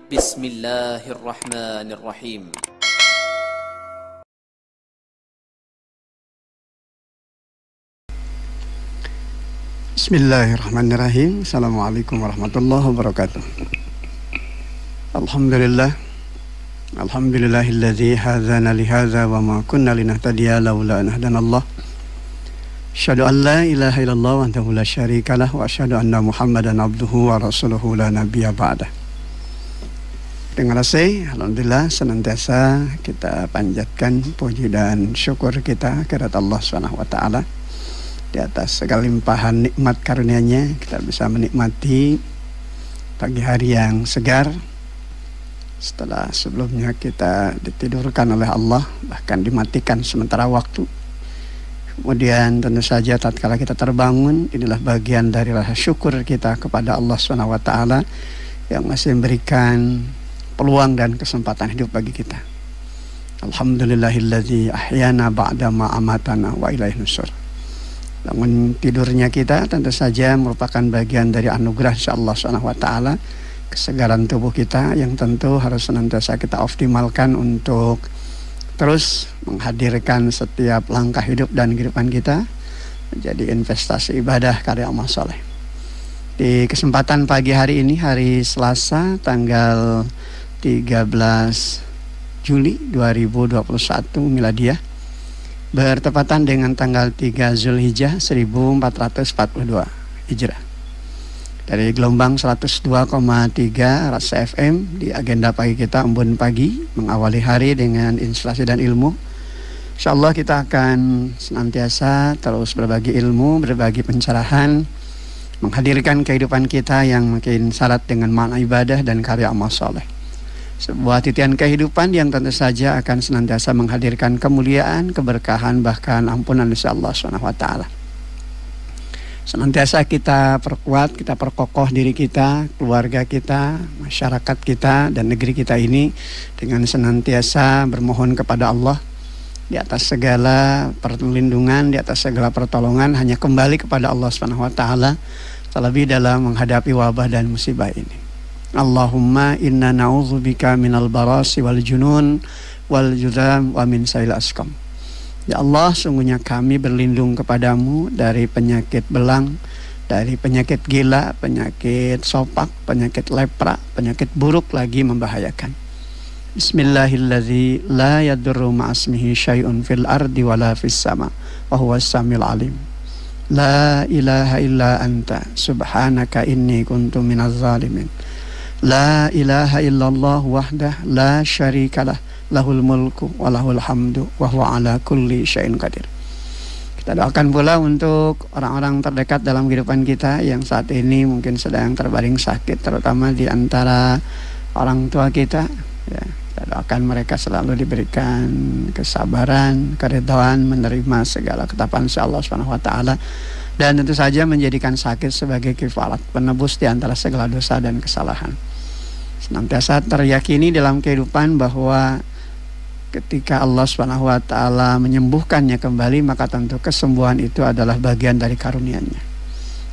Bismillahirrahmanirrahim. Bismillahirrahmanirrahim. Assalamualaikum warahmatullahi wabarakatuh. Alhamdulillahilladzi hadzana lihadza wa ma kunna linahtadiya laula an hadanallah. Asyhadu an la ilaha illallah wahdahu la syarikalah wa asyhadu anna Muhammadan abduhu wa rasuluhu la nabiyya ba'dah. Terima kasih, alhamdulillah senantiasa kita panjatkan puji dan syukur kita kepada Allah Subhanahu wa taala di atas segala limpahan nikmat karunia-Nya. Kita bisa menikmati pagi hari yang segar setelah sebelumnya kita ditidurkan oleh Allah, bahkan dimatikan sementara waktu. Kemudian tentu saja tatkala kita terbangun, inilah bagian dari rasa syukur kita kepada Allah Subhanahu wa taala yang masih memberikan peluang dan kesempatan hidup bagi kita. Alhamdulillahilladzi ahyana ba'da ma amatana wa ilaihi nusyur. Bangun tidurnya kita tentu saja merupakan bagian dari anugerah Allah Subhanahu wa taala, kesegaran tubuh kita yang tentu harus senantiasa kita optimalkan untuk terus menghadirkan setiap langkah hidup dan kehidupan kita menjadi investasi ibadah karya amal soleh. Di kesempatan pagi hari ini, hari Selasa tanggal 13 Juli 2021 Miladiah, bertepatan dengan tanggal 3 Zulhijjah 1442 Hijrah. Dari gelombang 102,3 Rasa FM di agenda pagi kita Embun Pagi, mengawali hari dengan inspirasi dan ilmu. Insyaallah kita akan senantiasa terus berbagi ilmu, berbagi pencerahan, menghadirkan kehidupan kita yang makin syarat dengan makna ibadah dan karya amal soleh. Sebuah titian kehidupan yang tentu saja akan senantiasa menghadirkan kemuliaan, keberkahan, bahkan ampunan dari Allah Subhanahu wa taala. Senantiasa kita perkuat, kita perkokoh diri kita, keluarga kita, masyarakat kita, dan negeri kita ini dengan senantiasa bermohon kepada Allah di atas segala perlindungan, di atas segala pertolongan, hanya kembali kepada Allah Subhanahu wa taala terlebih dalam menghadapi wabah dan musibah ini. Allahumma inna na'udzubika minal barasi wal junun wal judam wa min sail asqam. Ya Allah, sungguhnya kami berlindung kepadamu dari penyakit belang, dari penyakit gila, penyakit sopak, penyakit lepra, penyakit buruk lagi membahayakan. Bismillahilladzi la yadurru ma'asmihi syai'un fil ardi wala fis sama wa huwas samiul alim. La ilaha illa anta subhanaka inni kuntu minaz zalimin. La ilaha illallah wahdah la syarikalah lahul mulku wa lahul hamdu wa huwa ala kulli syai'in qadir. Kita doakan pula untuk orang-orang terdekat dalam kehidupan kita yang saat ini mungkin sedang terbaring sakit, terutama di antara orang tua kita, ya. Kita doakan mereka selalu diberikan kesabaran, keridhaan menerima segala ketetapan Allah Subhanahu wa taala, dan tentu saja menjadikan sakit sebagai kifarat, penebus di antara segala dosa dan kesalahan. Senantiasa teryakini dalam kehidupan bahwa ketika Allah Subhanahu wa taala menyembuhkannya kembali, maka tentu kesembuhan itu adalah bagian dari karunia-Nya.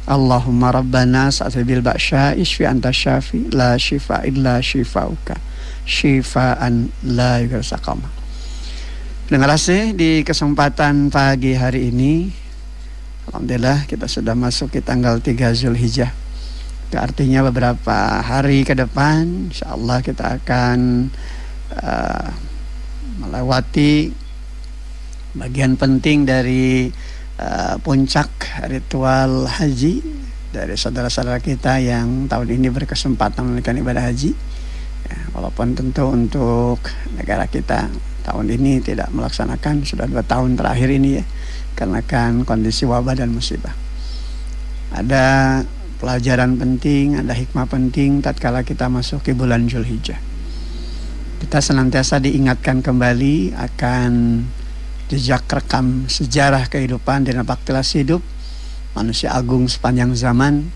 Allahumma rabbana sa'atil ba'sya isfi anta syafi la shifa illa shifauka shifaan la yughadiru saqama. Terima kasih di kesempatan pagi hari ini. Alhamdulillah kita sudah masuk di tanggal 3 Zulhijjah. Itu artinya beberapa hari ke depan insyaallah kita akan melewati bagian penting dari puncak ritual haji dari saudara-saudara kita yang tahun ini berkesempatan menunaikan ibadah haji. Ya, walaupun tentu untuk negara kita tahun ini tidak melaksanakan, sudah 2 tahun terakhir ini ya, karena kan kondisi wabah dan musibah. Ada pelajaran penting, ada hikmah penting tatkala kita masuk ke bulan Zulhijjah. Kita senantiasa diingatkan kembali akan jejak rekam sejarah kehidupan dan baktilas hidup manusia agung sepanjang zaman,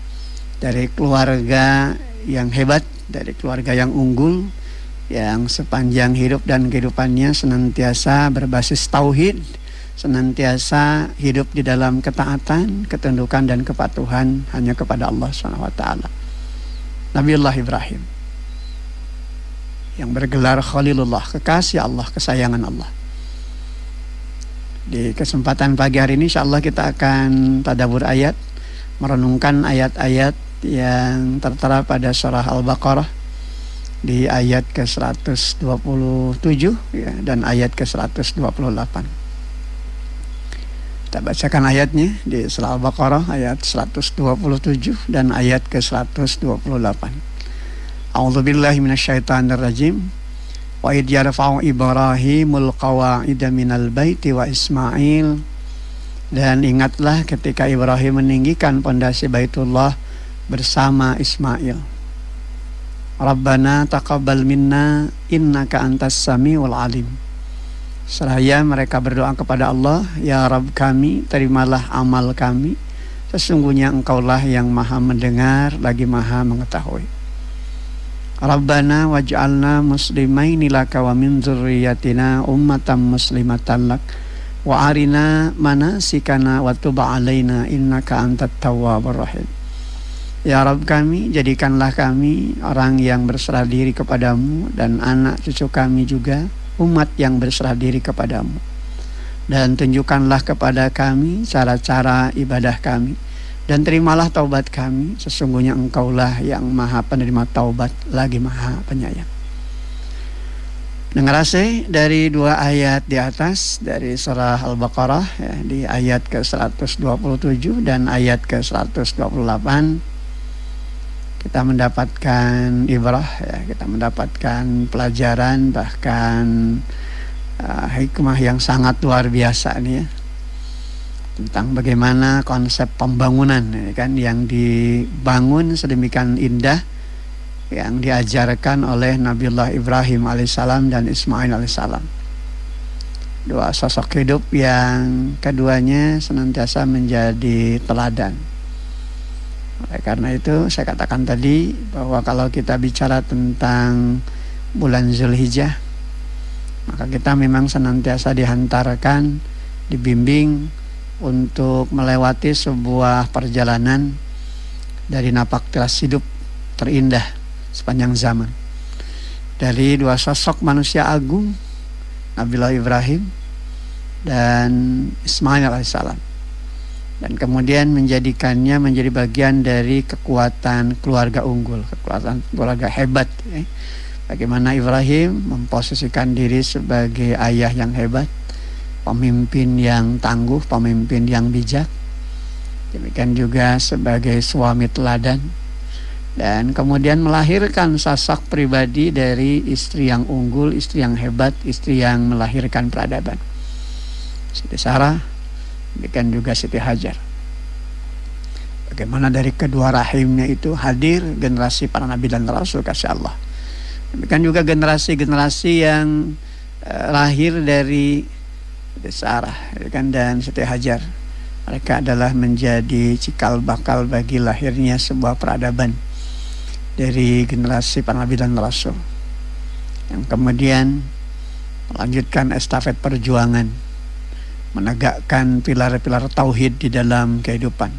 dari keluarga yang hebat, dari keluarga yang unggul, yang sepanjang hidup dan kehidupannya senantiasa berbasis tauhid, senantiasa hidup di dalam ketaatan, ketundukan dan kepatuhan hanya kepada Allah SWT. Nabiullah Ibrahim. yang bergelar Khalilullah, kekasih Allah, kesayangan Allah. Di kesempatan pagi hari ini insyaallah kita akan tadabbur ayat, merenungkan ayat-ayat yang tertera pada surah Al-Baqarah di ayat ke-127 ya, dan ayat ke-128. Kita bacakan ayatnya di surah Al-Baqarah ayat 127 dan ayat ke-128. A'udzubillahi minasyaitonirrajim. Wa idh yarfa'u Ibrahimul qawa'ida minal baiti wa Ismail. Dan ingatlah ketika Ibrahim meninggikan pondasi Baitullah bersama Ismail. Rabbana taqabbal minna innaka antas samiul alim. Seraya mereka berdoa kepada Allah, ya Rabb kami, terimalah amal kami, sesungguhnya Engkaulah yang maha mendengar lagi maha mengetahui. Rabbana waj'alna muslimaini laka wa min dzurriyyatina ummatan muslimatan lak wa arina manasikana wa tub alaina innaka antat tawwabur rahim. Ya Rabb kami, jadikanlah kami orang yang berserah diri kepadamu dan anak cucu kami juga umat yang berserah diri kepadamu. Dan tunjukkanlah kepada kami cara-cara ibadah kami. Dan terimalah taubat kami, sesungguhnya Engkaulah yang maha penerima taubat lagi maha penyayang. Dengar dari dua ayat di atas dari surah Al-Baqarah ya, di ayat ke-127 dan ayat ke-128 kita mendapatkan ibrah ya, kita mendapatkan pelajaran bahkan hikmah yang sangat luar biasa nih ya, tentang bagaimana konsep pembangunan ya kan, yang dibangun sedemikian indah yang diajarkan oleh Nabiullah Ibrahim alaihissalam dan Ismail alaihissalam. Dua sosok hidup yang keduanya senantiasa menjadi teladan. Oleh karena itu saya katakan tadi bahwa kalau kita bicara tentang bulan Zulhijjah, maka kita memang senantiasa dihantarkan, dibimbing untuk melewati sebuah perjalanan dari napak tilas hidup terindah sepanjang zaman, dari dua sosok manusia agung, Nabiullah Ibrahim dan Ismail alaihissalam, dan kemudian menjadikannya menjadi bagian dari kekuatan keluarga unggul, kekuatan keluarga hebat ya. Bagaimana Ibrahim memposisikan diri sebagai ayah yang hebat, pemimpin yang tangguh, pemimpin yang bijak. Demikian juga sebagai suami teladan, dan kemudian melahirkan sosok pribadi dari istri yang unggul, istri yang hebat, istri yang melahirkan peradaban, Siti Sarah, demikian juga Siti Hajar. Bagaimana dari kedua rahimnya itu hadir generasi para nabi dan rasul kasih Allah. Demikian juga generasi-generasi yang lahir dari Siti Sarah kan, dan Siti Hajar. Mereka adalah menjadi cikal bakal bagi lahirnya sebuah peradaban dari generasi para nabi dan rasul, yang kemudian melanjutkan estafet perjuangan, menegakkan pilar-pilar tauhid di dalam kehidupan,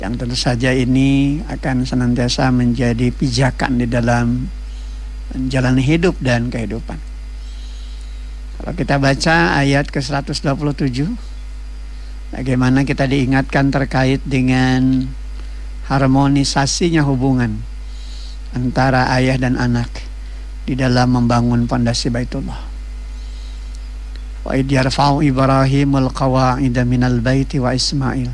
yang tentu saja ini akan senantiasa menjadi pijakan di dalam menjalani hidup dan kehidupan. Kalau kita baca ayat ke-127, bagaimana kita diingatkan terkait dengan harmonisasinya hubungan antara ayah dan anak di dalam membangun pondasi Baitullah. Wa idh yarfa'u Ibrahimul qawa'ida minal baiti wa Ismail.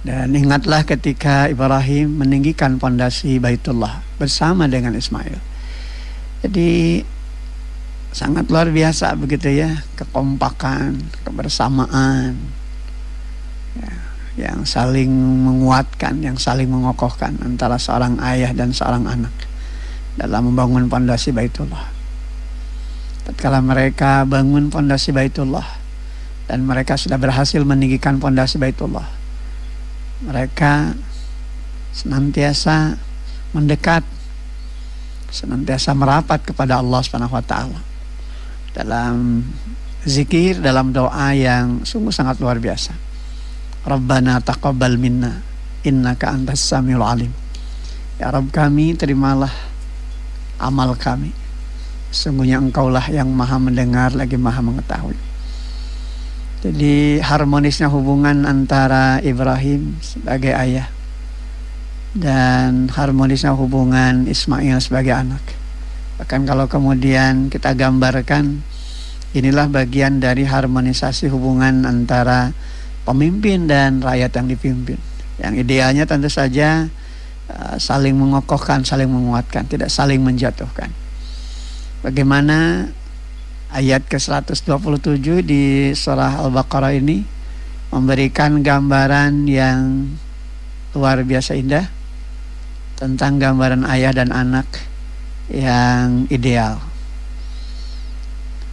Dan ingatlah ketika Ibrahim meninggikan pondasi Baitullah bersama dengan Ismail. Jadi sangat luar biasa begitu ya, kekompakan, kebersamaan ya, yang saling menguatkan, yang saling mengokohkan antara seorang ayah dan seorang anak dalam membangun pondasi Baitullah. Tatkala mereka bangun pondasi Baitullah dan mereka sudah berhasil meninggikan pondasi Baitullah, mereka senantiasa mendekat, senantiasa merapat kepada Allah Subhanahu wa taala dalam zikir, dalam doa yang sungguh sangat luar biasa. Rabbana taqabbal minna innaka antas samiul alim. Ya Rabb kami, terimalah amal kami. Sungguhnya Engkaulah yang maha mendengar lagi maha mengetahui. Jadi harmonisnya hubungan antara Ibrahim sebagai ayah dan harmonisnya hubungan Ismail sebagai anak. Bahkan kalau kemudian kita gambarkan, inilah bagian dari harmonisasi hubungan antara pemimpin dan rakyat yang dipimpin. Yang idealnya tentu saja saling mengokohkan, saling menguatkan, tidak saling menjatuhkan. Bagaimana ayat ke-127 di surah Al-Baqarah ini memberikan gambaran yang luar biasa indah tentang gambaran ayah dan anak yang ideal.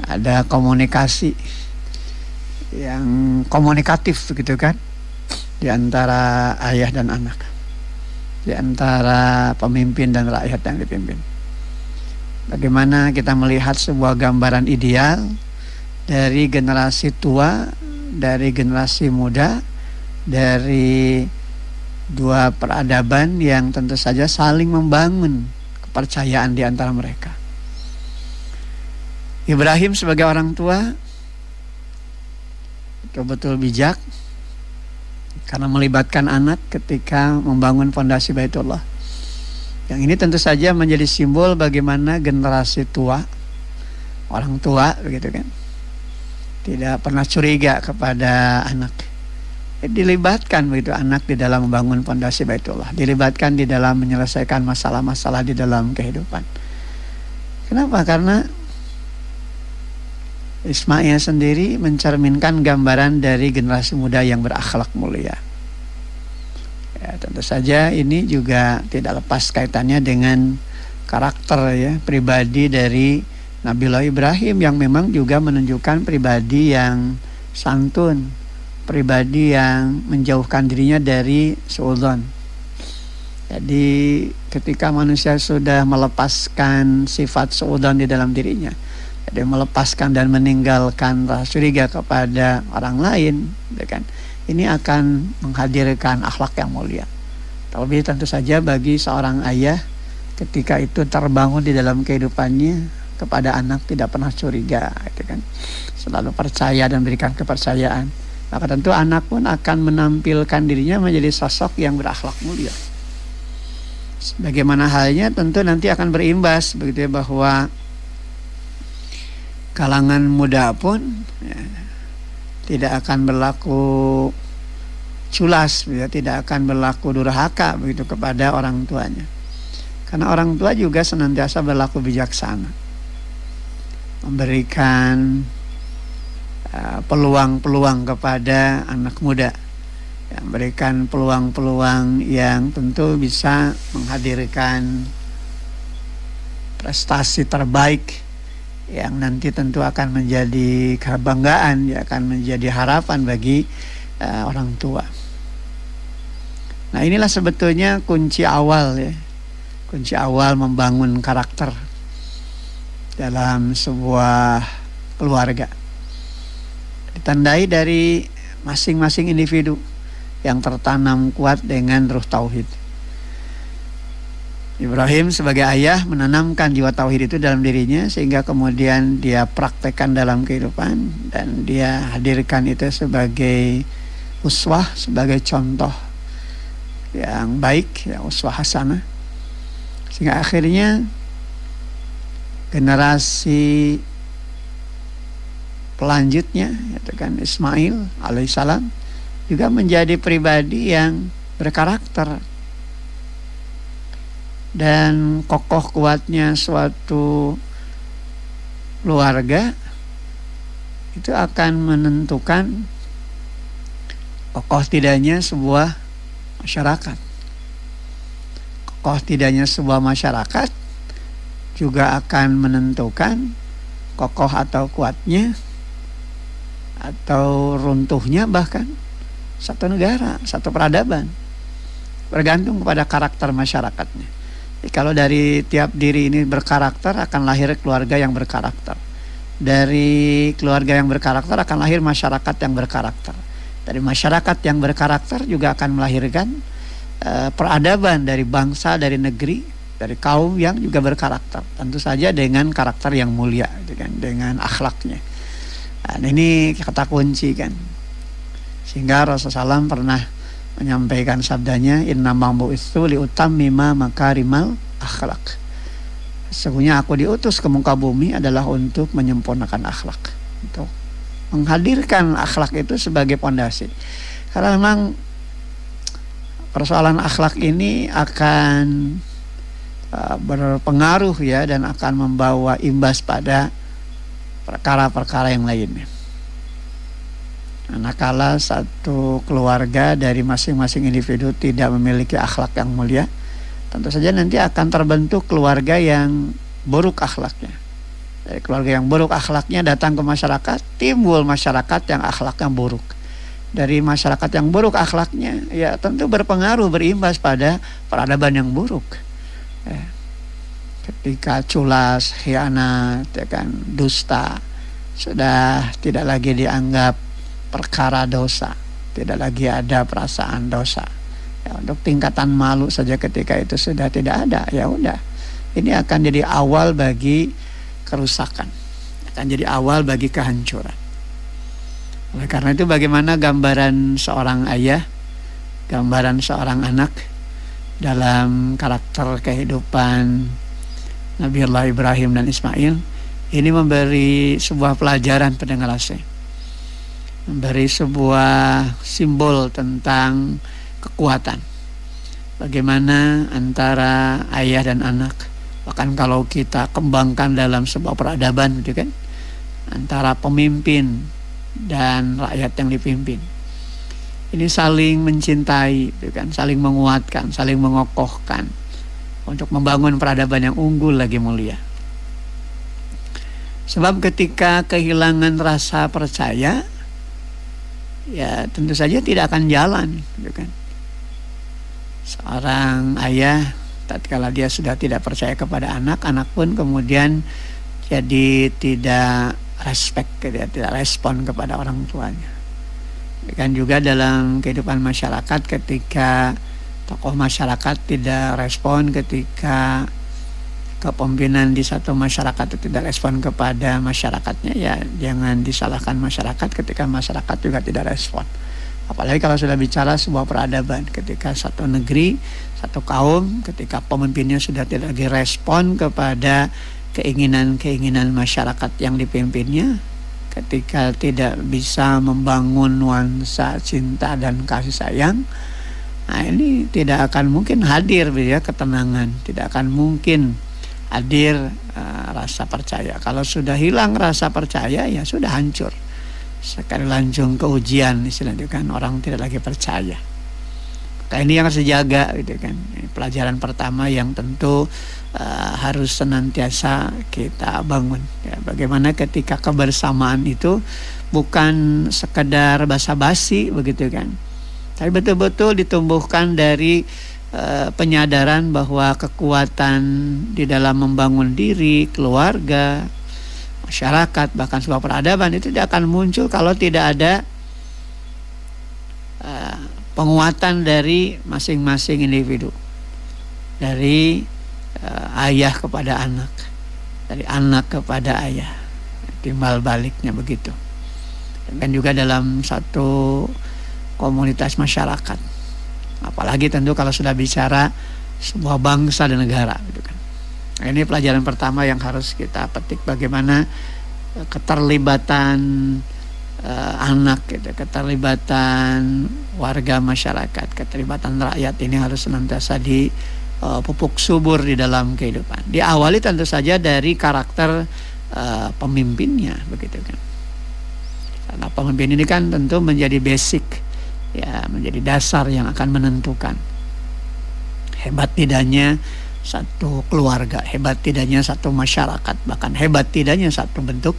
Ada komunikasi yang komunikatif begitu kan, di antara ayah dan anak, di antara pemimpin dan rakyat yang dipimpin. Bagaimana kita melihat sebuah gambaran ideal dari generasi tua, dari generasi muda, dari dua peradaban yang tentu saja saling membangun kepercayaan di antara mereka. Ibrahim sebagai orang tua betul-betul bijak karena melibatkan anak ketika membangun fondasi Baitullah. Yang ini tentu saja menjadi simbol bagaimana generasi tua, orang tua begitu kan, tidak pernah curiga kepada anak. Dilibatkan begitu anak di dalam membangun fondasi Baitullah, dilibatkan di dalam menyelesaikan masalah-masalah di dalam kehidupan. Kenapa? Karena Ismail sendiri mencerminkan gambaran dari generasi muda yang berakhlak mulia. Ya, tentu saja ini juga tidak lepas kaitannya dengan karakter ya, pribadi dari Nabiullah Ibrahim yang memang juga menunjukkan pribadi yang santun, pribadi yang menjauhkan dirinya dari suudzon. Jadi ketika manusia sudah melepaskan sifat suudzon di dalam dirinya, jadi melepaskan dan meninggalkan rasa curiga kepada orang lain, ya kan? Ini akan menghadirkan akhlak yang mulia. Terlebih tentu saja bagi seorang ayah ketika itu terbangun di dalam kehidupannya kepada anak tidak pernah curiga, gitu kan? Selalu percaya dan berikan kepercayaan. Maka tentu anak pun akan menampilkan dirinya menjadi sosok yang berakhlak mulia. Bagaimana halnya tentu nanti akan berimbas begitu ya, bahwa kalangan muda pun ya, tidak akan berlaku culas, ya, tidak akan berlaku durhaka begitu kepada orang tuanya. Karena orang tua juga senantiasa berlaku bijaksana, memberikan peluang-peluang kepada anak muda, ya, memberikan peluang-peluang yang tentu bisa menghadirkan prestasi terbaik yang nanti tentu akan menjadi kebanggaan, ya, akan menjadi harapan bagi orang tua. Nah, inilah sebetulnya kunci awal ya, kunci awal membangun karakter dalam sebuah keluarga. Ditandai dari masing-masing individu yang tertanam kuat dengan ruh tauhid. Ibrahim sebagai ayah menanamkan jiwa tauhid itu dalam dirinya sehingga kemudian dia praktekkan dalam kehidupan dan dia hadirkan itu sebagai uswah, sebagai contoh yang baik, ya, uswah hasanah, sehingga akhirnya generasi pelanjutnya, yaitu kan Ismail alaihissalam, juga menjadi pribadi yang berkarakter. Dan kokoh kuatnya suatu keluarga itu akan menentukan kokoh tidaknya sebuah masyarakat. Kokoh tidaknya sebuah masyarakat juga akan menentukan kokoh atau kuatnya atau runtuhnya bahkan satu negara, satu peradaban, bergantung kepada karakter masyarakatnya. Jadi kalau dari tiap diri ini berkarakter, akan lahir keluarga yang berkarakter. Dari keluarga yang berkarakter akan lahir masyarakat yang berkarakter. Dari masyarakat yang berkarakter juga akan melahirkan peradaban dari bangsa, dari negeri, dari kaum yang juga berkarakter, tentu saja dengan karakter yang mulia gitu kan, dengan akhlaknya. Nah, ini kata kunci kan, sehingga Rasulullah SAW pernah menyampaikan sabdanya, innama bu'itsu liutammima makarimal akhlak. Sesungguhnya aku diutus ke muka bumi adalah untuk menyempurnakan akhlak, untuk menghadirkan akhlak itu sebagai pondasi. Karena memang persoalan akhlak ini akan berpengaruh ya, dan akan membawa imbas pada perkara-perkara yang lainnya. Manakala satu keluarga dari masing-masing individu tidak memiliki akhlak yang mulia, tentu saja nanti akan terbentuk keluarga yang buruk akhlaknya. Dari keluarga yang buruk akhlaknya datang ke masyarakat, timbul masyarakat yang akhlaknya buruk. Dari masyarakat yang buruk akhlaknya, ya tentu berpengaruh, berimbas pada peradaban yang buruk. Ketika culas, khianat, ya kan, dusta, sudah tidak lagi dianggap perkara dosa, tidak lagi ada perasaan dosa. Ya, untuk tingkatan malu saja ketika itu sudah tidak ada, ya udah. Ini akan jadi awal bagi kerusakan, akan jadi awal bagi kehancuran. Oleh karena itu, bagaimana gambaran seorang ayah, gambaran seorang anak dalam karakter kehidupan Nabiullah Ibrahim dan Ismail ini memberi sebuah pelajaran pada generasi, memberi sebuah simbol tentang kekuatan. Bagaimana antara ayah dan anak, bahkan kalau kita kembangkan dalam sebuah peradaban gitu kan, antara pemimpin dan rakyat yang dipimpin, ini saling mencintai gitu kan, saling menguatkan, saling mengokohkan untuk membangun peradaban yang unggul lagi mulia. Sebab ketika kehilangan rasa percaya, ya tentu saja tidak akan jalan gitu kan. Seorang ayah tatkala dia sudah tidak percaya kepada anak, anak pun kemudian jadi tidak respect, dia tidak respon kepada orang tuanya. Kan juga dalam kehidupan masyarakat, ketika tokoh masyarakat tidak respon, ketika kepemimpinan di satu masyarakat itu tidak respon kepada masyarakatnya, ya jangan disalahkan masyarakat ketika masyarakat juga tidak respon. Apalagi kalau sudah bicara sebuah peradaban, ketika satu negeri, satu kaum, ketika pemimpinnya sudah tidak lagi respon kepada keinginan-keinginan masyarakat yang dipimpinnya, ketika tidak bisa membangun nuansa cinta dan kasih sayang, nah ini tidak akan mungkin hadir ya ketenangan, tidak akan mungkin hadir rasa percaya. Kalau sudah hilang rasa percaya, ya sudah hancur. Sekali langsung ke ujian, istilahnya kan, orang tidak lagi percaya. Maka ini yang harus dijaga gitu kan. Ini pelajaran pertama yang tentu harus senantiasa kita bangun ya. Bagaimana ketika kebersamaan itu bukan sekedar basa-basi begitu kan, tapi betul-betul ditumbuhkan dari penyadaran bahwa kekuatan di dalam membangun diri, keluarga, masyarakat, bahkan sebuah peradaban itu tidak akan muncul kalau tidak ada penguatan dari masing-masing individu, dari ayah kepada anak, dari anak kepada ayah, timbal baliknya begitu. Dan juga dalam satu komunitas masyarakat, apalagi tentu kalau sudah bicara sebuah bangsa dan negara gitu kan. Nah, ini pelajaran pertama yang harus kita petik, bagaimana keterlibatan anak gitu, keterlibatan warga masyarakat, keterlibatan rakyat ini harus senantiasa pupuk subur di dalam kehidupan. Diawali tentu saja dari karakter pemimpinnya begitu kan. Karena pemimpin ini kan tentu menjadi basic ya, menjadi dasar yang akan menentukan hebat tidaknya satu keluarga, hebat tidaknya satu masyarakat, bahkan hebat tidaknya satu bentuk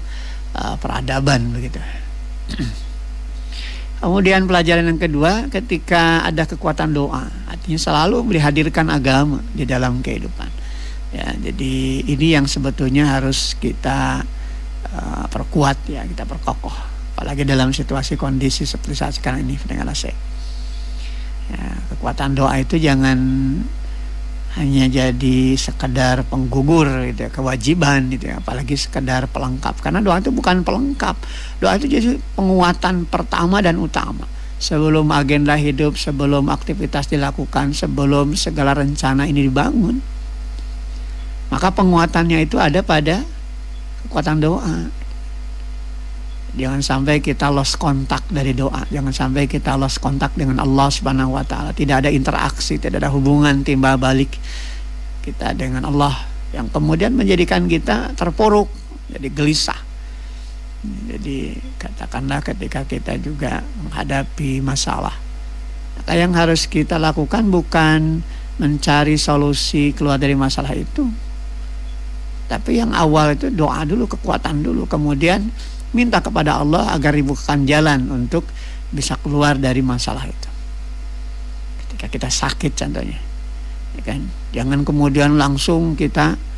peradaban begitu. Kemudian pelajaran yang kedua, ketika ada kekuatan doa, artinya selalu dihadirkan agama di dalam kehidupan. Ya, jadi ini yang sebetulnya harus kita perkuat ya, kita perkokoh. Apalagi dalam situasi kondisi seperti saat sekarang ini dengan AC. Ya, kekuatan doa itu jangan hanya jadi sekedar penggugur gitu ya, kewajiban gitu ya, apalagi sekedar pelengkap. Karena doa itu bukan pelengkap, doa itu jadi penguatan pertama dan utama. Sebelum agenda hidup, sebelum aktivitas dilakukan, sebelum segala rencana ini dibangun, maka penguatannya itu ada pada kekuatan doa. Jangan sampai kita lost kontak dari doa. Jangan sampai kita lost kontak dengan Allah Subhanahu wa ta'ala. Tidak ada interaksi, tidak ada hubungan timbal balik kita dengan Allah, yang kemudian menjadikan kita terpuruk, jadi gelisah. Jadi katakanlah ketika kita juga menghadapi masalah, maka yang harus kita lakukan bukan mencari solusi keluar dari masalah itu, tapi yang awal itu doa dulu, kekuatan dulu, kemudian minta kepada Allah agar dibukakan jalan untuk bisa keluar dari masalah itu. Ketika kita sakit contohnya, ya kan? Jangan kemudian langsung kita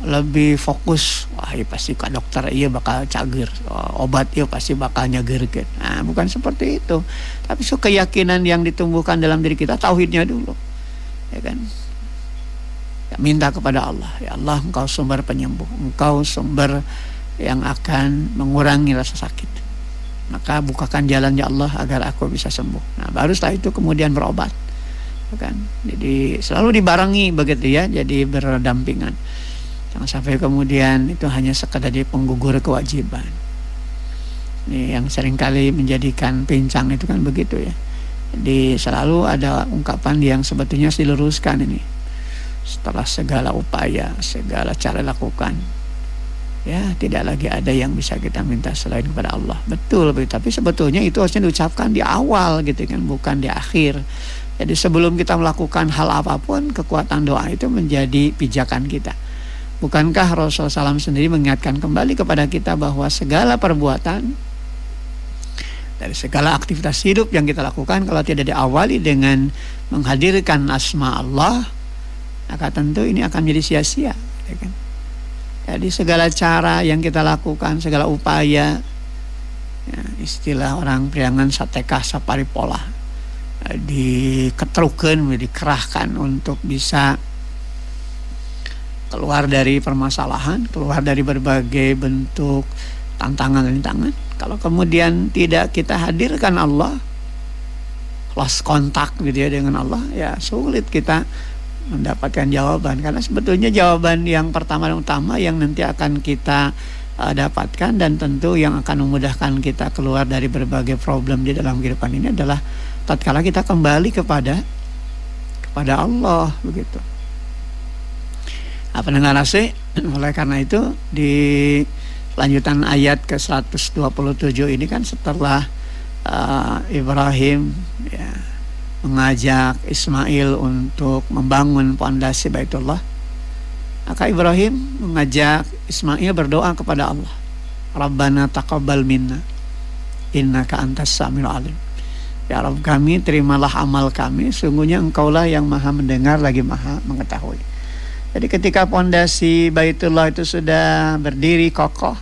lebih fokus, wah ya pasti ke dokter iya bakal cager, obat iya pasti bakal nyagerkeun. Nah, bukan seperti itu. Tapi keyakinan yang ditumbuhkan dalam diri kita, tauhidnya dulu. Ya kan? Ya, minta kepada Allah, ya Allah, Engkau sumber penyembuh, Engkau sumber yang akan mengurangi rasa sakit, maka bukakan jalan ya Allah agar aku bisa sembuh. Nah, baru setelah itu kemudian berobat, kan? Jadi selalu dibarengi begitu ya, jadi berdampingan. Jangan sampai kemudian itu hanya sekadar jadi penggugur kewajiban. Ini yang seringkali menjadikan pincang itu kan begitu ya. Jadi selalu ada ungkapan yang sebetulnya diluruskan ini. Setelah segala upaya, segala cara lakukan, ya tidak lagi ada yang bisa kita minta selain kepada Allah. Betul, tapi sebetulnya itu harusnya diucapkan di awal gitu kan, bukan di akhir. Jadi sebelum kita melakukan hal apapun, kekuatan doa itu menjadi pijakan kita. Bukankah Rasulullah SAW sendiri mengingatkan kembali kepada kita bahwa segala perbuatan dari segala aktivitas hidup yang kita lakukan, kalau tidak diawali dengan menghadirkan asma Allah, maka tentu ini akan menjadi sia-sia, ya kan? Jadi segala cara yang kita lakukan, segala upaya, ya, istilah orang Priangan satekah saparipola, diketrukeun, dikerahkan untuk bisa keluar dari permasalahan, keluar dari berbagai bentuk tantangan-tantangan. Kalau kemudian tidak kita hadirkan Allah, lost kontak gitu ya dengan Allah, ya sulit kita mendapatkan jawaban. Karena sebetulnya jawaban yang pertama dan utama yang nanti akan kita dapatkan dan tentu yang akan memudahkan kita keluar dari berbagai problem di dalam kehidupan ini adalah tatkala kita kembali kepada Allah, begitu. Pendengar nasi, oleh karena itu di lanjutan ayat ke 127 ini kan setelah Ibrahim ya mengajak Ismail untuk membangun pondasi Baitullah, maka Ibrahim mengajak Ismail berdoa kepada Allah, Rabbana taqabbal minna innaka antas samiul alim. Ya Rabb kami, terimalah amal kami, sungguhnya Engkaulah yang maha mendengar lagi maha mengetahui. Jadi ketika pondasi Baitullah itu sudah berdiri kokoh,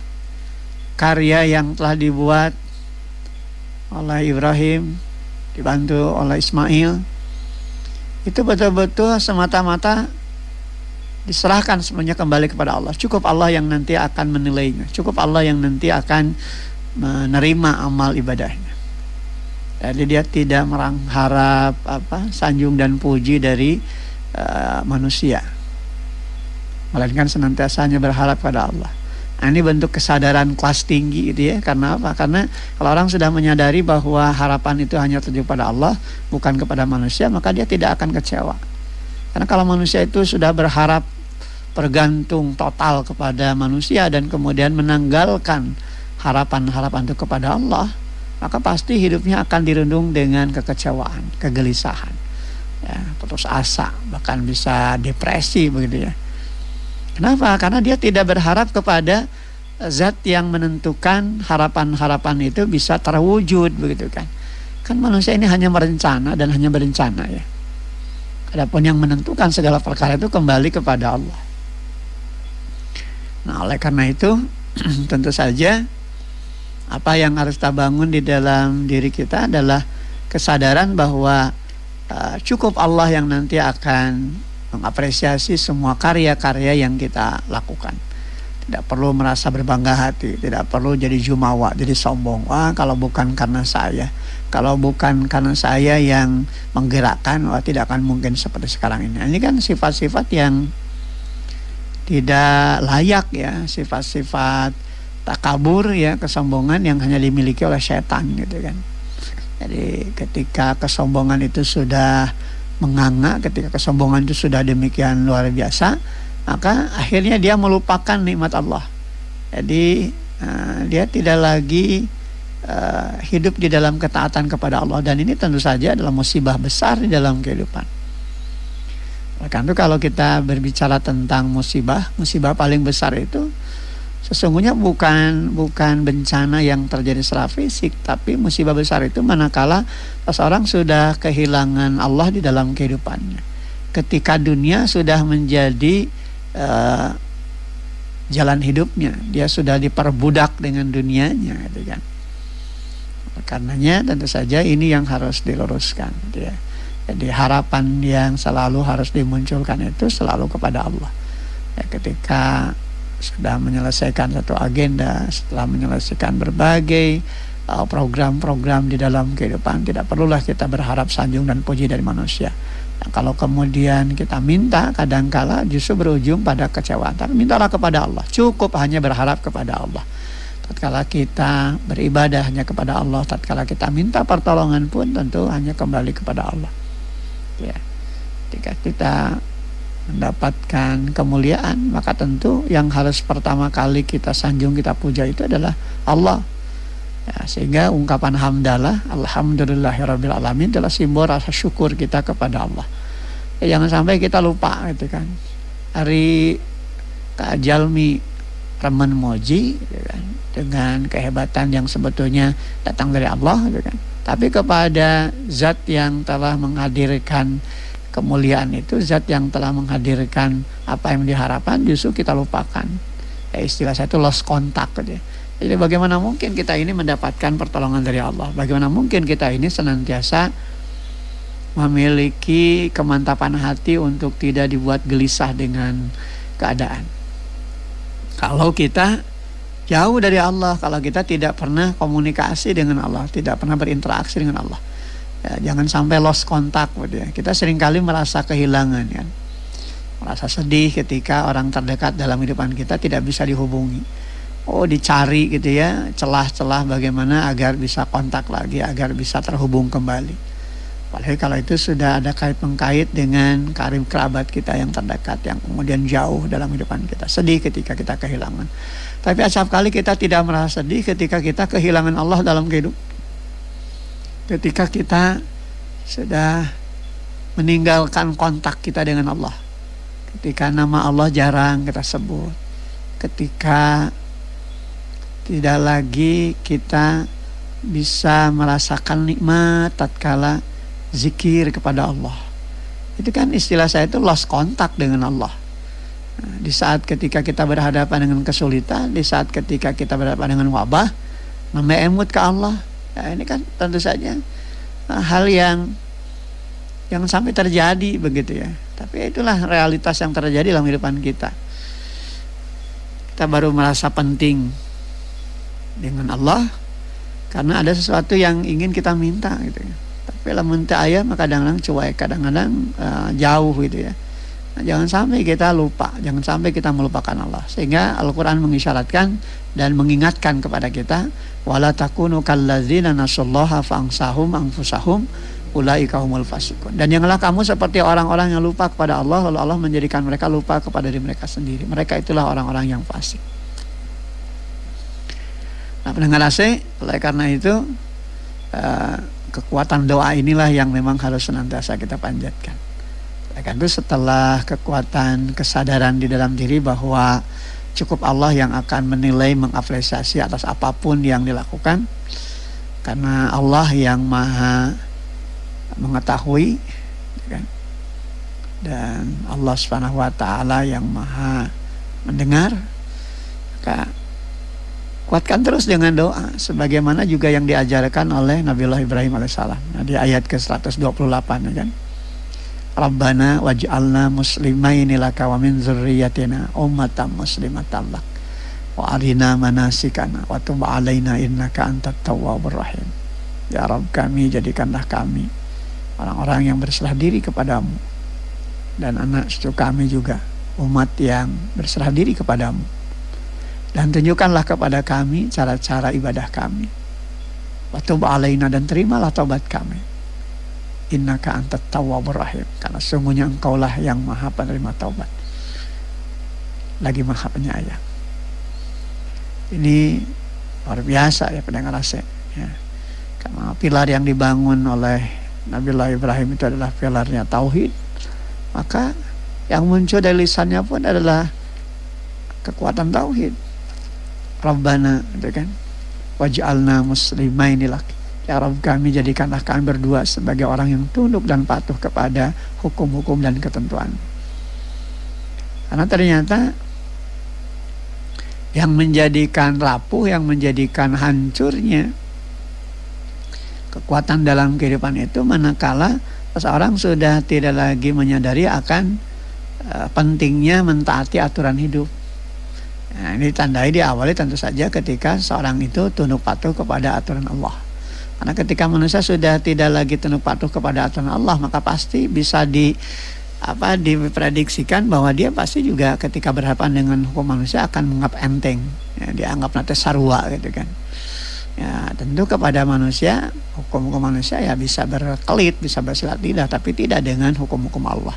karya yang telah dibuat oleh Ibrahim dibantu oleh Ismail itu betul-betul semata-mata diserahkan semuanya kembali kepada Allah. Cukup Allah yang nanti akan menilainya, cukup Allah yang nanti akan menerima amal ibadahnya. Jadi dia tidak mengharap sanjung dan puji dari manusia, melainkan senantiasa hanya berharap pada Allah. Nah, ini bentuk kesadaran kelas tinggi gitu ya. Karena apa? Karena kalau orang sudah menyadari bahwa harapan itu hanya tertuju pada Allah, bukan kepada manusia, maka dia tidak akan kecewa. Karena kalau manusia itu sudah berharap bergantung total kepada manusia dan kemudian menanggalkan harapan-harapan itu kepada Allah, maka pasti hidupnya akan dirundung dengan kekecewaan, kegelisahan, ya, putus asa, bahkan bisa depresi begitu ya. Kenapa? Karena dia tidak berharap kepada zat yang menentukan harapan-harapan itu bisa terwujud begitu kan. Kan manusia ini hanya merencana dan hanya berencana ya. Adapun yang menentukan segala perkara itu kembali kepada Allah. Nah, oleh karena itu tentu saja apa yang harus kita bangun di dalam diri kita adalah kesadaran bahwa cukup Allah yang nanti akan mengapresiasi semua karya-karya yang kita lakukan. Tidak perlu merasa berbangga hati, tidak perlu jadi jumawa, jadi sombong. Wah, kalau bukan karena saya, kalau bukan karena saya yang menggerakkan, wah tidak akan mungkin seperti sekarang ini. Ini kan sifat-sifat yang tidak layak ya, sifat-sifat takabur ya, kesombongan yang hanya dimiliki oleh setan gitu kan. Jadi ketika kesombongan itu sudah menganga, ketika kesombongan itu sudah demikian luar biasa, maka akhirnya dia melupakan nikmat Allah. Jadi dia tidak lagi hidup di dalam ketaatan kepada Allah, dan ini tentu saja adalah musibah besar di dalam kehidupan. Karena itu kalau kita berbicara tentang musibah paling besar itu sesungguhnya bukan bencana yang terjadi secara fisik, tapi musibah besar itu manakala seseorang sudah kehilangan Allah di dalam kehidupannya. Ketika dunia sudah menjadi jalan hidupnya, dia sudah diperbudak dengan dunianya gitu kan. Karenanya tentu saja ini yang harus diluruskan gitu ya. Jadi harapan yang selalu harus dimunculkan itu selalu kepada Allah ya, ketika sudah menyelesaikan satu agenda, setelah menyelesaikan berbagai program-program di dalam kehidupan, tidak perlulah kita berharap sanjung dan puji dari manusia. Nah, kalau kemudian kita minta, kadangkala justru berujung pada kecewaan. Tapi mintalah kepada Allah, cukup hanya berharap kepada Allah. Tatkala kita beribadah hanya kepada Allah, tatkala kita minta pertolongan pun tentu hanya kembali kepada Allah. Ya, ketika kita mendapatkan kemuliaan, maka tentu yang harus pertama kali kita sanjung, kita puja itu adalah Allah. Ya, sehingga ungkapan hamdalah, alhamdulillahirabbil alamin adalah simbol rasa syukur kita kepada Allah. Ya, jangan sampai kita lupa gitu kan. Hari Kajalmi remen moji gitu kan, dengan kehebatan yang sebetulnya datang dari Allah gitu kan. Tapi kepada zat yang telah menghadirkan kemuliaan itu, zat yang telah menghadirkan apa yang diharapkan, justru kita lupakan. Ya, istilah saya itu lost contact gitu ya. Jadi bagaimana mungkin kita ini mendapatkan pertolongan dari Allah? Bagaimana mungkin kita ini senantiasa memiliki kemantapan hati untuk tidak dibuat gelisah dengan keadaan? Kalau kita jauh dari Allah, kalau kita tidak pernah komunikasi dengan Allah, tidak pernah berinteraksi dengan Allah, ya, jangan sampai lost contact gitu ya. Kita seringkali merasa kehilangan kan, merasa sedih ketika orang terdekat dalam kehidupan kita tidak bisa dihubungi. Oh, dicari gitu ya, celah-celah bagaimana agar bisa kontak lagi, agar bisa terhubung kembali. Apalagi kalau itu sudah ada kait-mengkait dengan karib kerabat kita yang terdekat, yang kemudian jauh dalam kehidupan kita. Sedih ketika kita kehilangan. Tapi acap kali kita tidak merasa sedih ketika kita kehilangan Allah dalam kehidupan. Ketika kita sudah meninggalkan kontak kita dengan Allah, ketika nama Allah jarang kita sebut, ketika tidak lagi kita bisa merasakan nikmat tatkala zikir kepada Allah. Itu kan istilah saya itu lost contact dengan Allah. Nah, di saat ketika kita berhadapan dengan kesulitan, di saat ketika kita berhadapan dengan wabah, mememut ke Allah. Ya, ini kan tentu saja hal yang sampai terjadi begitu ya. Tapi itulah realitas yang terjadi dalam kehidupan kita. Kita baru merasa penting dengan Allah karena ada sesuatu yang ingin kita minta gitu ya. Tapi lamun teu aya maka kadang-kadang cuek, kadang-kadang jauh gitu ya. Nah, jangan sampai kita lupa, jangan sampai kita melupakan Allah. Sehingga Al-Qur'an mengisyaratkan dan mengingatkan kepada kita, wala takunu kalladzina nasullaha fa'ansahum anfusahum ulaika humul fasiqun. Dan janganlah kamu seperti orang-orang yang lupa kepada Allah lalu Allah menjadikan mereka lupa kepada diri mereka sendiri. Mereka itulah orang-orang yang fasik. Nah, pendengar AC, oleh karena itu kekuatan doa inilah yang memang harus senantiasa kita panjatkan. Oleh karena itu setelah kekuatan kesadaran di dalam diri bahwa cukup Allah yang akan menilai, mengapresiasi atas apapun yang dilakukan, karena Allah yang maha mengetahui kan? Dan Allah Subhanahu wa taala yang maha mendengar, maka kuatkan terus dengan doa sebagaimana juga yang diajarkan oleh Nabiullah Ibrahim alaihissalam. Nah, di ayat ke-128 ya kan. Rabbana waj'alna muslimaini laka wa min dzurriyyatina ummatan muslimatan lak wa arina manasikana wa tub alaina innaka antat tawwabur rahim. Ya Rabb, kami jadikanlah kami orang-orang yang berserah diri kepadamu, dan anak cucu kami juga umat yang berserah diri kepadamu, dan tunjukkanlah kepada kami cara-cara ibadah kami. Wa tub alaina, dan terimalah taubat kami. Innaka antat tawwabur rahim, karena sungguhnya engkaulah yang maha penerima taubat lagi maha penyayang. Ini luar biasa ya pendengar AC ya. Karena pilar yang dibangun oleh Nabiullah Ibrahim itu adalah pilarnya tauhid, maka yang muncul dari lisannya pun adalah kekuatan tauhid. Rabbana, gitu kan, waj'alna muslimaini lak, ya Rabb, kami jadikanlah kami berdua sebagai orang yang tunduk dan patuh kepada hukum-hukum dan ketentuan. Karena ternyata yang menjadikan rapuh, yang menjadikan hancurnya kekuatan dalam kehidupan itu manakala seseorang sudah tidak lagi menyadari akan pentingnya mentaati aturan hidup. Nah, ini ditandai diawali tentu saja ketika seorang itu tunduk patuh kepada aturan Allah. Karena ketika manusia sudah tidak lagi tunduk patuh kepada aturan Allah, maka pasti bisa diprediksikan bahwa dia pasti juga ketika berhadapan dengan hukum manusia akan menganggap enteng, ya, dianggap nanti sarwa gitu kan. Ya, tentu kepada manusia, hukum-hukum manusia ya bisa berkelit, bisa bersilat lidah, tapi tidak dengan hukum-hukum Allah.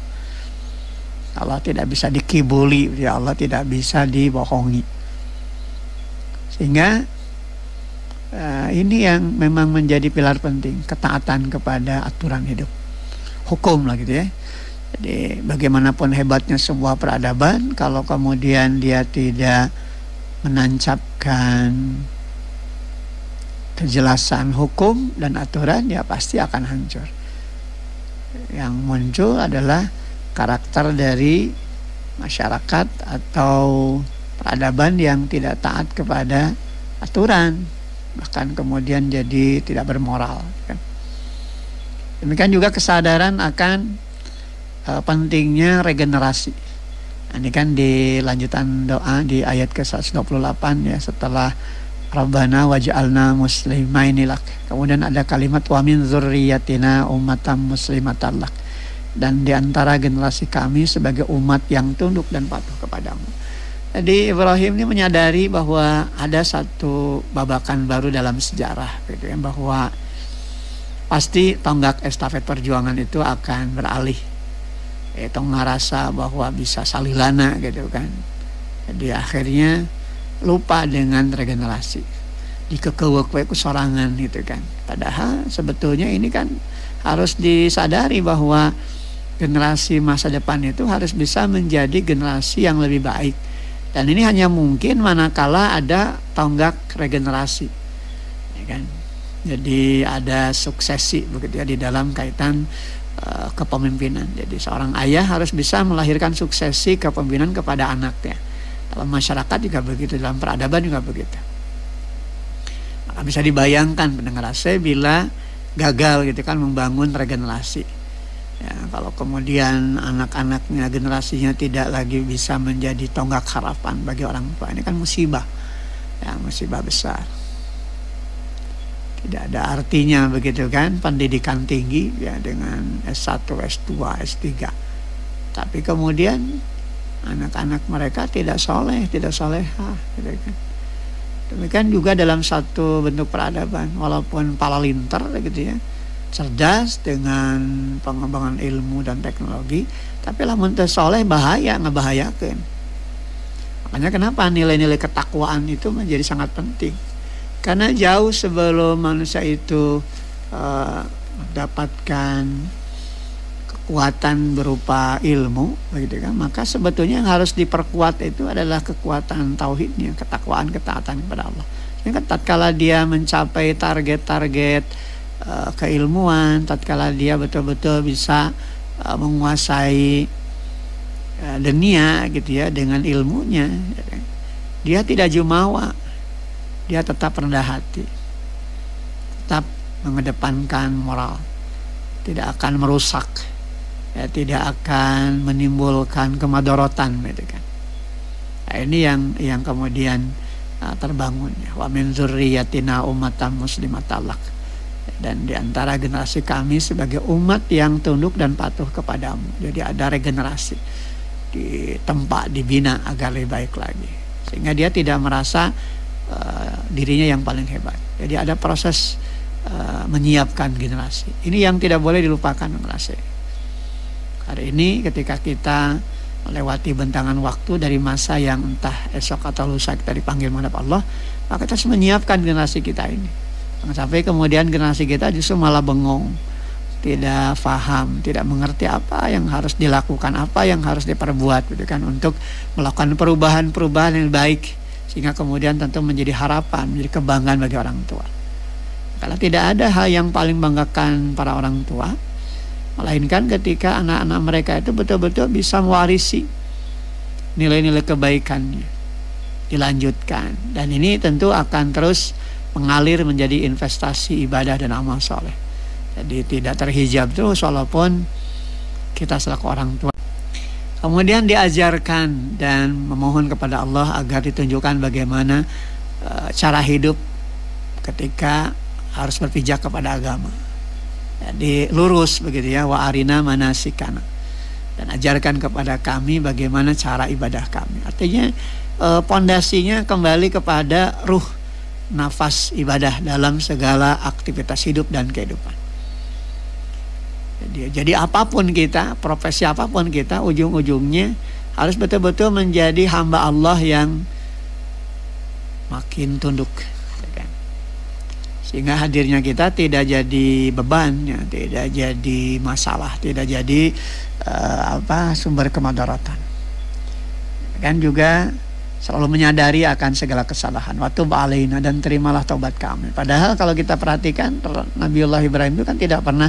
Allah tidak bisa dikibuli, ya Allah tidak bisa dibohongi. Sehingga ini yang memang menjadi pilar penting, ketaatan kepada aturan hidup, hukum lah gitu ya. Jadi bagaimanapun hebatnya sebuah peradaban, kalau kemudian dia tidak menancapkan kejelasan hukum dan aturan, ya pasti akan hancur. Yang muncul adalah karakter dari masyarakat atau peradaban yang tidak taat kepada aturan, bahkan kemudian jadi tidak bermoral. Demikian juga kesadaran akan pentingnya regenerasi. Ini kan di lanjutan doa di ayat ke-128 ya, setelah Rabbana waj'alna muslimaini lak, kemudian ada kalimat wa min dzurriyyatina ummatan muslimatan lak, dan di antara generasi kami sebagai umat yang tunduk dan patuh kepadamu. Jadi Ibrahim ini menyadari bahwa ada satu babakan baru dalam sejarah gitu ya, bahwa pasti tonggak estafet perjuangan itu akan beralih. Itu ngerasa bahwa bisa salilana gitu kan. Jadi akhirnya lupa dengan regenerasi, dikekewek sorangan gitu kan. Padahal sebetulnya ini kan harus disadari bahwa generasi masa depan itu harus bisa menjadi generasi yang lebih baik, dan ini hanya mungkin manakala ada tonggak regenerasi ya kan. Jadi ada suksesi begitu ya di dalam kaitan kepemimpinan. Jadi seorang ayah harus bisa melahirkan suksesi kepemimpinan kepada anaknya. Dalam masyarakat juga begitu, dalam peradaban juga begitu. Maka bisa dibayangkan pendengar AC bila gagal gitu kan membangun regenerasi. Ya, kalau kemudian anak-anaknya, generasinya tidak lagi bisa menjadi tonggak harapan bagi orang tua, ini kan musibah. Ya, musibah besar. Tidak ada artinya begitu kan pendidikan tinggi ya dengan S1, S2, S3. Tapi kemudian anak-anak mereka tidak soleh, tidak solehah gitu kan. Demikian juga dalam satu bentuk peradaban, walaupun palalinter gitu ya, cerdas dengan pengembangan ilmu dan teknologi, tapi lamun teu soleh bahaya, ngebahayakeun. Makanya kenapa nilai-nilai ketakwaan itu menjadi sangat penting. Karena jauh sebelum manusia itu mendapatkan kekuatan berupa ilmu begitu kan, maka sebetulnya yang harus diperkuat itu adalah kekuatan tauhidnya, ketakwaan, ketaatan kepada Allah. Jadi tatkala dia mencapai target-target keilmuan, tatkala dia betul-betul bisa menguasai dunia gitu ya dengan ilmunya, dia tidak jumawa, dia tetap rendah hati, tetap mengedepankan moral, tidak akan merusak ya, tidak akan menimbulkan kemadorotan gitu kan. Nah, ini yang kemudian terbangun ya. Wa min dzurriyyatina ummatan muslimatan lak. Dan di antara generasi kami sebagai umat yang tunduk dan patuh kepadamu. Jadi ada regenerasi, ditempa, dibina agar lebih baik lagi, sehingga dia tidak merasa dirinya yang paling hebat. Jadi ada proses menyiapkan generasi. Ini yang tidak boleh dilupakan generasi. Hari ini ketika kita melewati bentangan waktu dari masa yang entah esok atau lusa kita dipanggil menghadap Allah, maka kita harus menyiapkan generasi kita ini. Jangan sampai kemudian generasi kita justru malah bengong, tidak paham, tidak mengerti apa yang harus dilakukan, apa yang harus diperbuat gitu kan, untuk melakukan perubahan-perubahan yang baik, sehingga kemudian tentu menjadi harapan, menjadi kebanggaan bagi orang tua. Karena tidak ada hal yang paling banggakan para orang tua melainkan ketika anak-anak mereka itu betul-betul bisa mewarisi nilai-nilai kebaikannya, dilanjutkan, dan ini tentu akan terus mengalir menjadi investasi ibadah dan amal soleh. Jadi tidak terhijab terus walaupun kita selaku orang tua. Kemudian diajarkan dan memohon kepada Allah agar ditunjukkan bagaimana cara hidup ketika harus berpijak kepada agama. Jadi lurus begitu ya, wa arina manasikana. Dan ajarkan kepada kami bagaimana cara ibadah kami. Artinya pondasinya kembali kepada ruh, nafas ibadah dalam segala aktivitas hidup dan kehidupan. Jadi apapun kita, profesi apapun kita, ujung-ujungnya harus betul-betul menjadi hamba Allah yang makin tunduk, sehingga hadirnya kita tidak jadi beban ya, tidak jadi masalah, tidak jadi sumber kemadaratan. Kan juga selalu menyadari akan segala kesalahan. Wa tub alaina, dan terimalah taubat kami. Padahal kalau kita perhatikan Nabiullah Ibrahim itu kan tidak pernah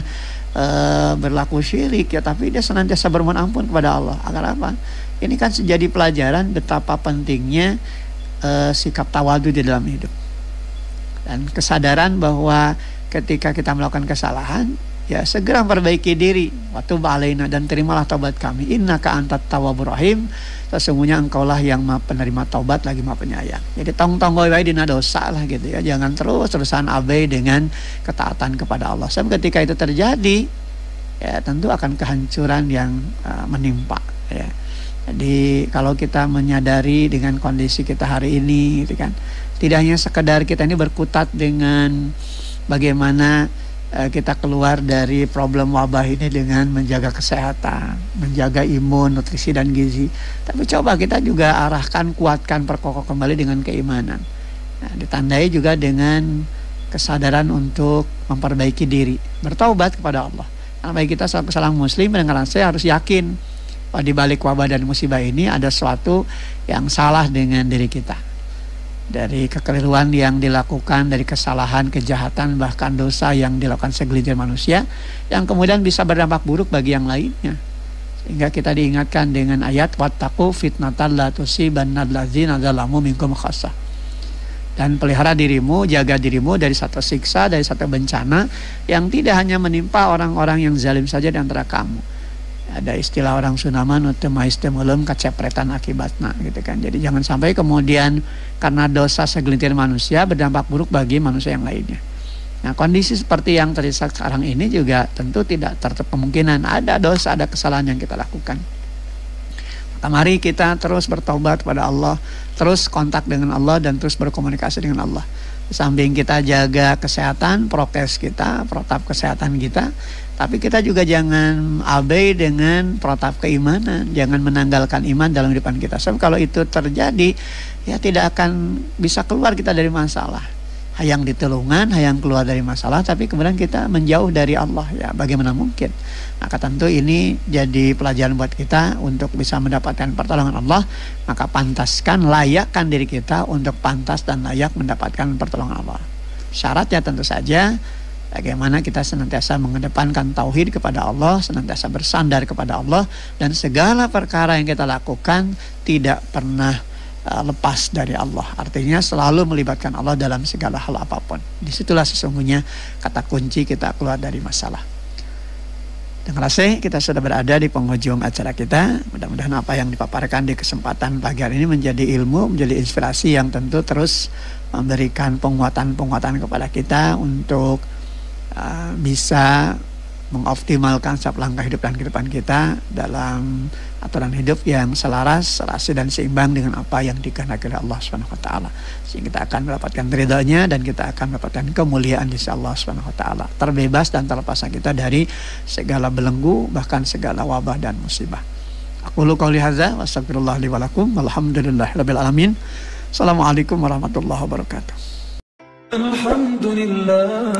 berlaku syirik ya, tapi dia senantiasa bermohon ampun kepada Allah. Agar apa? Ini kan jadi pelajaran betapa pentingnya sikap tawadu di dalam hidup, dan kesadaran bahwa ketika kita melakukan kesalahan ya segera memperbaiki diri. Wa tub alaina, dan terimalah taubat kami. Innaka antat tawwabur rahim, sesungguhnya engkaulah yang Maha penerima taubat lagi Maha penyayang. Jadi tong-tong wae dina dosa lah gitu ya. Jangan terus-terusan abai dengan ketaatan kepada Allah. Sebab ketika itu terjadi ya tentu akan kehancuran yang menimpa ya. Jadi kalau kita menyadari dengan kondisi kita hari ini gitu kan, tidak hanya sekedar kita ini berkutat dengan bagaimana kita keluar dari problem wabah ini dengan menjaga kesehatan, menjaga imun, nutrisi dan gizi, tapi coba kita juga arahkan, kuatkan, perkokoh kembali dengan keimanan. Nah, ditandai juga dengan kesadaran untuk memperbaiki diri, bertaubat kepada Allah. Karena bagi kita selaku seorang muslim, dengan saya harus yakin bahwa di balik wabah dan musibah ini ada sesuatu yang salah dengan diri kita. Dari kekeliruan yang dilakukan, dari kesalahan, kejahatan, bahkan dosa yang dilakukan segelintir manusia, yang kemudian bisa berdampak buruk bagi yang lainnya. Sehingga kita diingatkan dengan ayat wattaqu fitnatan la tusibanna allazina zalamu minkum khassah. Dan pelihara dirimu, jaga dirimu dari satu siksa, dari satu bencana yang tidak hanya menimpa orang-orang yang zalim saja di antara kamu. Ada istilah orang Sunaman, utemaistemulum kacepretan akibatna gitu kan. Jadi jangan sampai kemudian karena dosa segelintir manusia berdampak buruk bagi manusia yang lainnya. Nah, kondisi seperti yang terjadi sekarang ini juga tentu tidak tertutup kemungkinan ada dosa, ada kesalahan yang kita lakukan. Maka mari kita terus bertaubat kepada Allah, terus kontak dengan Allah, dan terus berkomunikasi dengan Allah. Di samping kita jaga kesehatan, prokes kita, protap kesehatan kita, tapi kita juga jangan abai dengan protap keimanan, jangan menanggalkan iman dalam kehidupan kita. Sebab kalau itu terjadi, ya tidak akan bisa keluar kita dari masalah. Hayang ditulungan, hayang keluar dari masalah, tapi kemudian kita menjauh dari Allah, ya bagaimana mungkin? Maka tentu ini jadi pelajaran buat kita untuk bisa mendapatkan pertolongan Allah. Maka pantaskan, layakkan diri kita untuk pantas dan layak mendapatkan pertolongan Allah. Syaratnya tentu saja bagaimana kita senantiasa mengedepankan tauhid kepada Allah, senantiasa bersandar kepada Allah, dan segala perkara yang kita lakukan tidak pernah lepas dari Allah. Artinya selalu melibatkan Allah dalam segala hal apapun. Disitulah sesungguhnya kata kunci kita keluar dari masalah. Dengan rasa kita sudah berada di penghujung acara kita. Mudah-mudahan apa yang dipaparkan di kesempatan pagi hari ini menjadi ilmu, menjadi inspirasi yang tentu terus memberikan penguatan-penguatan kepada kita untuk bisa mengoptimalkan setiap langkah hidup dan kehidupan kita dalam aturan hidup yang selaras, serasi dan seimbang dengan apa yang dikehendaki oleh Allah Subhanahu wa taala. Sehingga kita akan mendapatkan ridhonya dan kita akan mendapatkan kemuliaan di sisi Allah Subhanahu wa taala. Terbebas dan terlepas kita dari segala belenggu bahkan segala wabah dan musibah. Aqulu qouli hadza wa astaghfirullah li wa lakum. Walhamdulillahirabbil alamin. Assalamualaikum warahmatullahi wabarakatuh. Alhamdulillah.